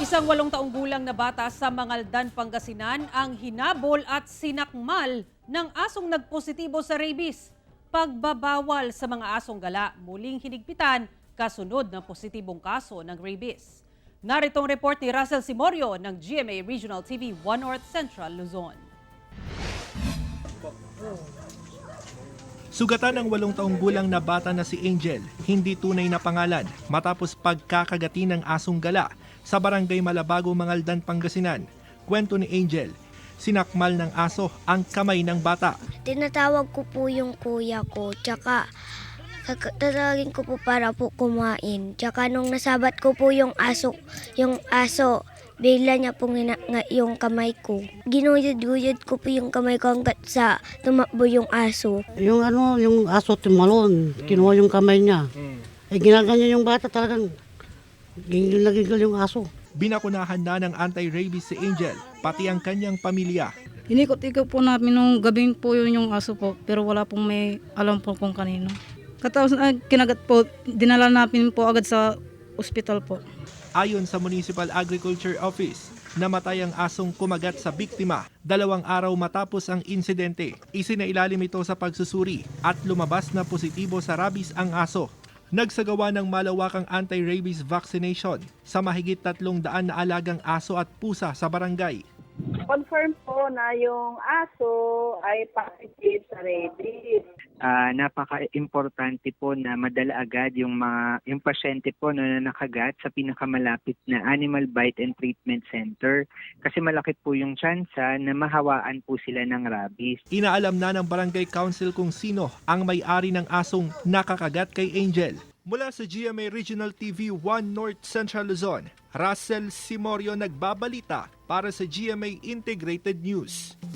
Isang 8 taong gulang na bata sa Mangaldan, Pangasinan ang hinabol at sinakmal ng asong nagpositibo sa rabies. Pagbabawal sa mga asong gala muling hinigpitan kasunod ng positibong kaso ng rabies. Narito ang report ni Russell Simorio ng GMA Regional TV 1 North Central, Luzon. Sugatan ng 8 taong gulang na bata na si Angel, hindi tunay na pangalan, matapos pagkakagati ng asong gala sa barangay Malabago, Mangaldan, Pangasinan. Kwento ni Angel, sinakmal ng aso ang kamay ng bata. Tinatawag ko po yung kuya ko, tsaka tatawagin ko po para po kumain. Tsaka nung nasabat ko po yung aso, bigla niya pong yung kamay ko. Ginuyod-guyod ko po yung kamay ko hanggat sa tumakbo yung aso. Yung aso tumalon, kinuha yung kamay niya. Ginaganyan yung bata talagang gigil yung aso. Binakunahan na ng anti-rabies si Angel, pati ang kanyang pamilya. Inikot-ikot po namin nung gabing po yun yung aso po, pero wala pong may alam po kung kanino. Katapos kinagat po, dinala namin po agad sa ospital po. Ayon sa Municipal Agriculture Office, namatay ang asong kumagat sa biktima 2 araw matapos ang insidente. Isinailalim ito sa pagsusuri at lumabas na positibo sa rabies ang aso. Nagsagawa ng malawakang anti-rabies vaccination sa mahigit 300 na alagang aso at pusa sa barangay. Confirm po na yung aso ay positive sa rabies. Napaka-importante po na madala agad yung pasyente po na nakagat sa pinakamalapit na Animal Bite and Treatment Center kasi malaki po yung tsansa na mahawaan po sila ng rabies. Inaalam na ng barangay council kung sino ang may-ari ng asong nakakagat kay Angel. Mula sa GMA Regional TV 1 North Central Luzon, Russell Simorio nagbabalita para sa GMA Integrated News.